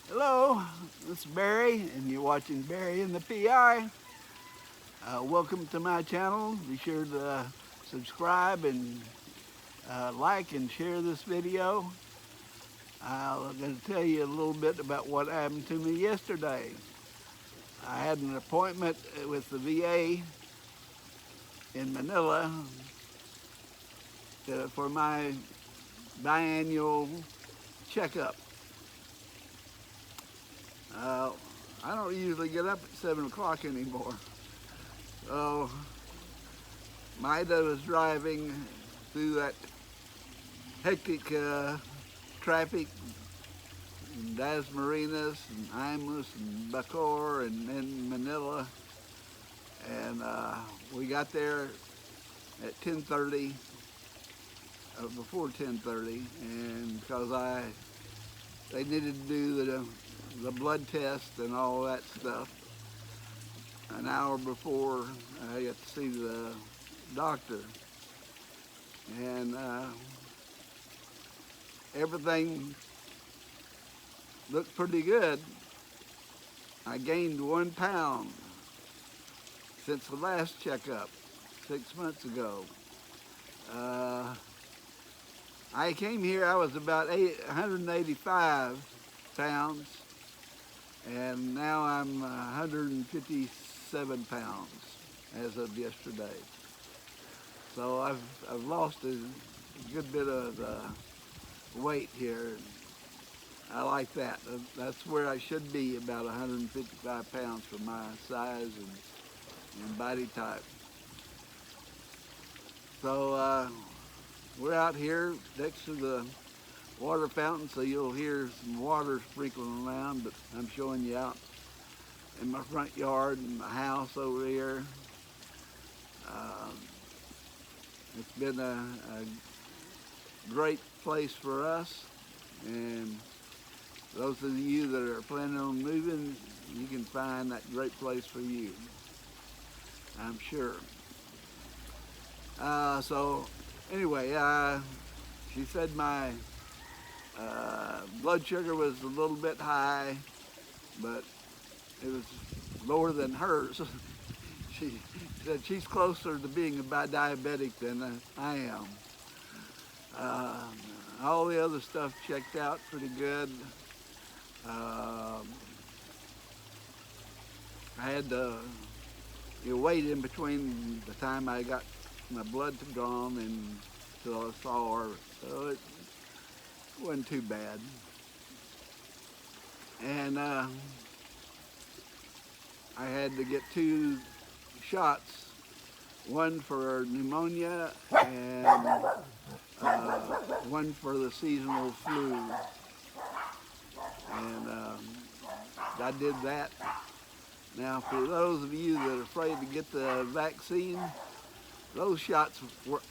Hello, this is Barry, and you're watching Barry and the PI. Welcome to my channel. Be sure to subscribe and like and share this video. I'm going to tell you a little bit about what happened to me yesterday. I had an appointment with the VA in Manila for my biannual checkup. Uh, I don't usually get up at 7 o'clock anymore. So Maida was driving through that hectic traffic in Dasmariñas and Imus and Bacoor and then Manila. And we got there at 10:30, before 10:30, and because they needed to do the blood test and all that stuff. An hour before I got to see the doctor, and everything looked pretty good. I gained 1 pound since the last checkup 6 months ago. I came here, I was about 185 pounds, and now I'm 157 pounds as of yesterday. So I've lost a good bit of weight here. I like that. That's where I should be, about 155 pounds for my size and body type. So we're out here next to the water fountain, so you'll hear some water sprinkling around, but I'm showing you out in my front yard and my house over here. It's been a great place for us, and those of you that are planning on moving, you can find that great place for you, I'm sure. So anyway, she said my blood sugar was a little bit high, but it was lower than hers. She said she's closer to being a diabetic than I am. All the other stuff checked out pretty good. I had to wait in between the time I got my blood drawn and till I saw her, so it wasn't too bad. And I had to get 2 shots, one for pneumonia and one for the seasonal flu. And I did that. Now, for those of you that are afraid to get the vaccine, those shots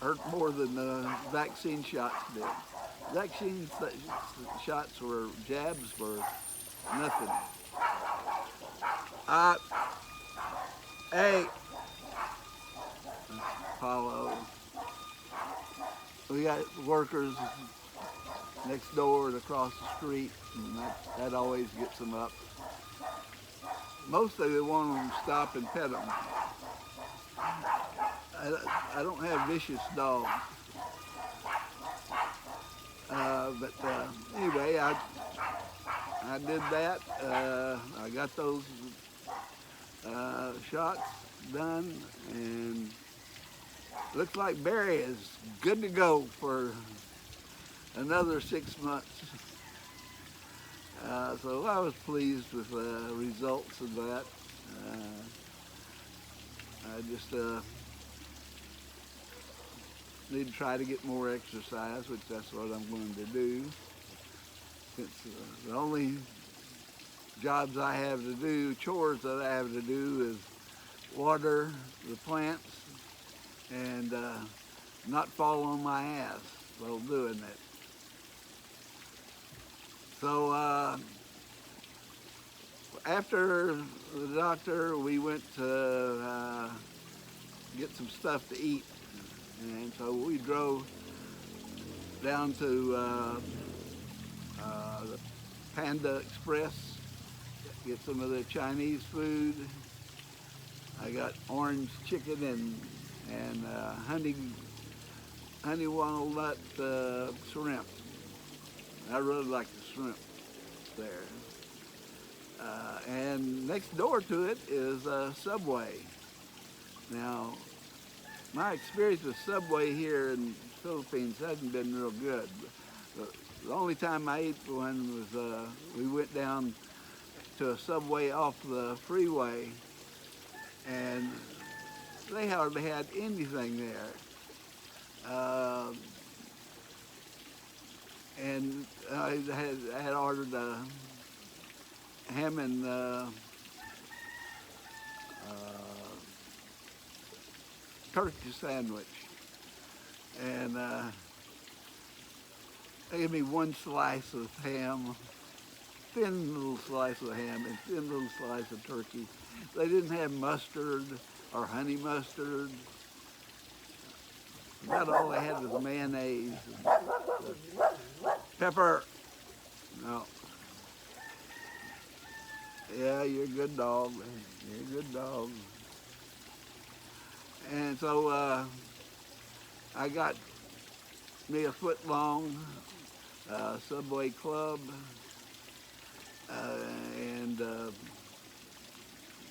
hurt more than the vaccine shots did. Vaccine shots were jabs were nothing. Hey, Paulo, we got workers next door and across the street, and that always gets them up. Mostly they want them to stop and pet them. I don't have vicious dogs. But anyway, I did that. I got those shots done, and looks like Barry is good to go for another 6 months. So I was pleased with the results of that. I just need to try to get more exercise, which that's what I'm going to do. Since the only jobs I have to do, chores that I have to do, is water the plants and not fall on my ass while doing it. So after the doctor, we went to get some stuff to eat, and so we drove down to Panda Express, get some of the Chinese food. I got orange chicken and honey walnut shrimp. I really like the shrimp there. And next door to it is Subway. Now, my experience with Subway here in the Philippines hasn't been real good. The only time I ate one was we went down to a Subway off the freeway, and they hardly had anything there. And I had ordered a ham and turkey sandwich, and they gave me one slice of ham, thin little slice of ham, and thin little slice of turkey. They didn't have mustard or honey mustard. About all they had was mayonnaise and pepper. No. Yeah, you're a good dog. You're a good dog. And so I got me a foot-long Subway club, and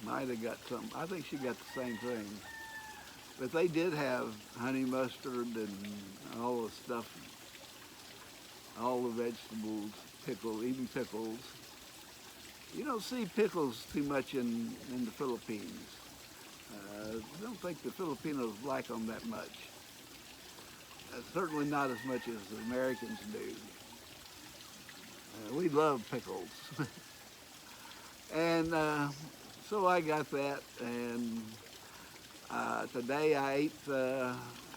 might have got some. I think she got the same thing. But they did have honey mustard and all the stuff, all the vegetables, pickles, even pickles. You don't see pickles too much in the Philippines. I don't think the Filipinos like them that much. Certainly not as much as the Americans do. We love pickles. And so I got that, and today I ate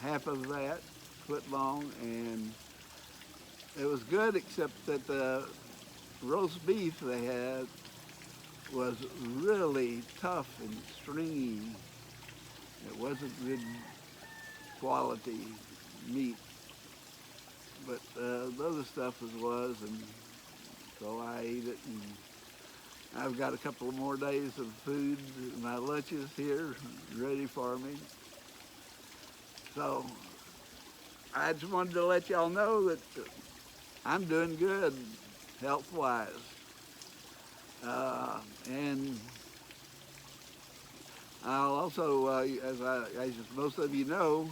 half of that, foot long, and it was good, except that the roast beef they had was really tough and stringy. It wasn't good quality meat, but the other stuff was, and so I ate it, and I've got a couple of more days of food, my lunches here, ready for me. So I just wanted to let y'all know that I'm doing good health-wise. And I'll also, as most of you know,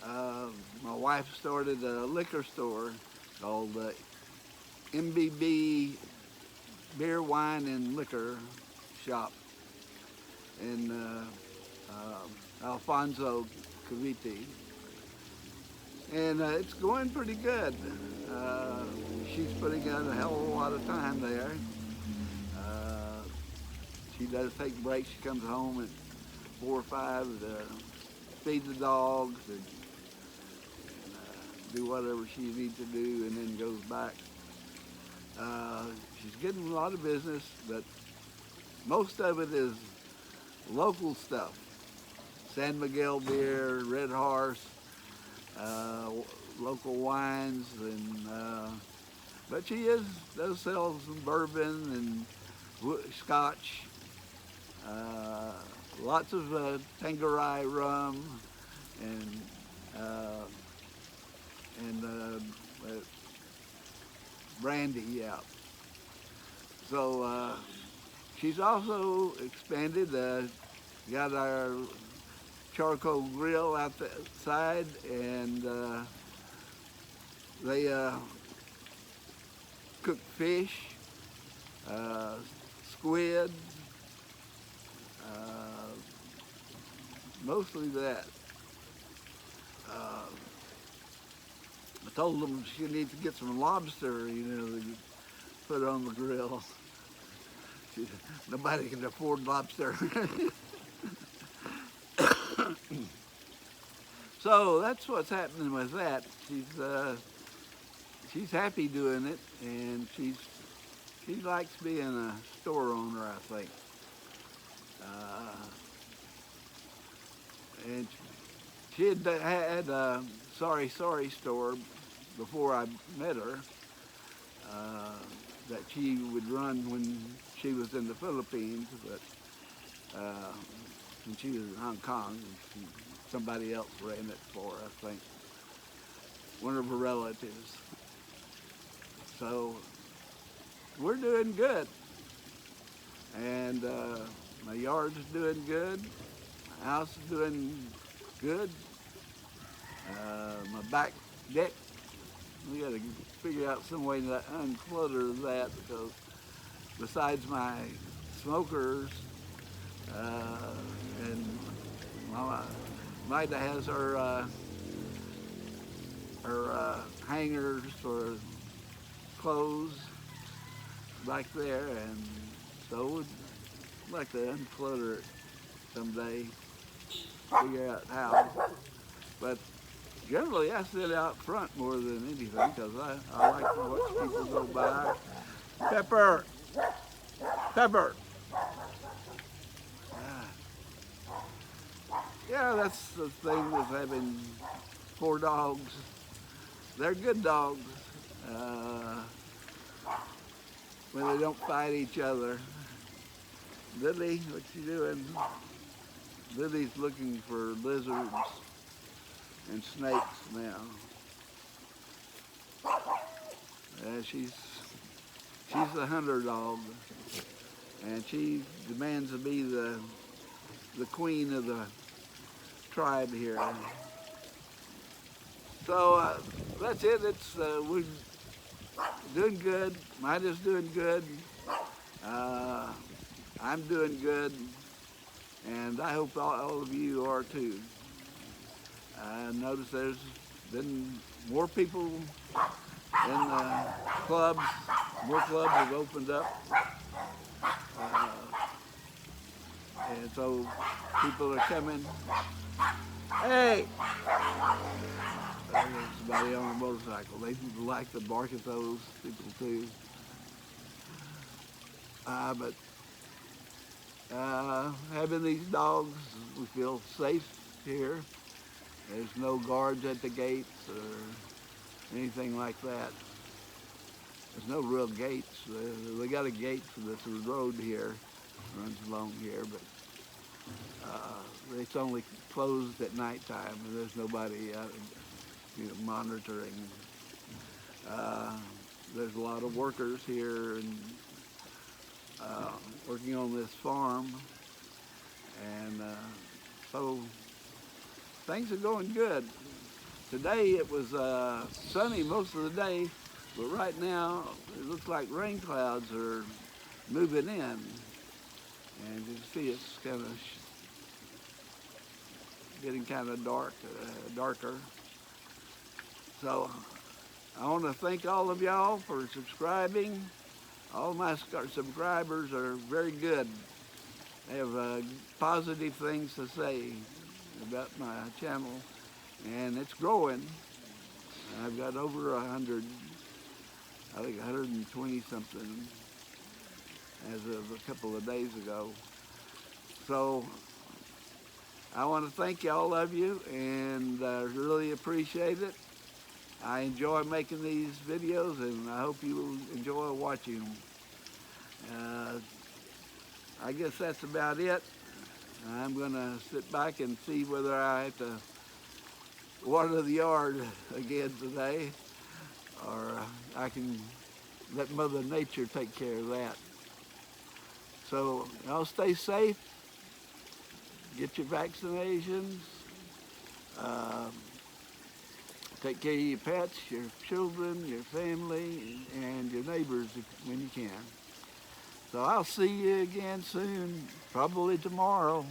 my wife started a liquor store called MBB Beer, Wine, and Liquor Shop in Alfonso, Cavite. And it's going pretty good. She's putting in a hell of a lot of time there. She does take breaks. She comes home at 4 or 5 to feed the dogs and do whatever she needs to do, and then goes back. She's getting a lot of business, but most of it is local stuff. San Miguel beer, Red Horse, local wines, and but she does sell some bourbon and scotch, lots of Tanqueray rum, and brandy, yeah. So she's also expanded, got our charcoal grill outside, and they cook fish, squid, mostly that. I told them she needs to get some lobster, to put on the grill. Nobody can afford lobster. So that's what's happening with that. She's happy doing it, and she likes being a store owner, I think. And she had a Sorry store before I met her that she would run when she was in the Philippines, but when she was in Hong Kong, somebody else ran it for her, I think, one of her relatives. So we're doing good, and my yard's doing good, my house is doing good, my back deck, we got to figure out some way to unclutter that, because besides my smokers, and Mama Maida has her hangers for clothes back there, and so we'd like to unclutter it someday, figure out how. But generally I sit out front more than anything, because I like to watch people go by. Pepper! Pepper! Yeah, that's the thing with having 4 dogs. They're good dogs when they don't fight each other. Lily, what you doing? Lily's looking for lizards and snakes now. She's a hunter dog, and she demands to be the queen of the tribe here. So that's it. We're doing good. Maida's doing good. I'm doing good, and I hope all of you are too. I noticed there's been more people in the clubs. More clubs have opened up, and so people are coming. Hey! There's somebody on a motorcycle. They like to bark at those people too. But having these dogs, we feel safe here. There's no guards at the gates or anything like that. There's no real gates. They got a gate for this road here, runs along here, but it's only closed at nighttime, and there's nobody monitoring. There's a lot of workers here and working on this farm, and so things are going good. Today it was sunny most of the day, but right now it looks like rain clouds are moving in, and you can see it's kind of getting kind of darker. So I want to thank all of y'all for subscribing. All my subscribers are very good. They have positive things to say about my channel, and it's growing. I've got over 100, I think 120 something as of a couple of days ago. So I want to thank all of you, and I really appreciate it. I enjoy making these videos, and I hope you enjoy watching them. I guess that's about it. I'm going to sit back and see whether I have to water the yard again today, or I can let Mother Nature take care of that. So y'all stay safe, get your vaccinations, take care of your pets, your children, your family, and your neighbors when you can. So I'll see you again soon, probably tomorrow.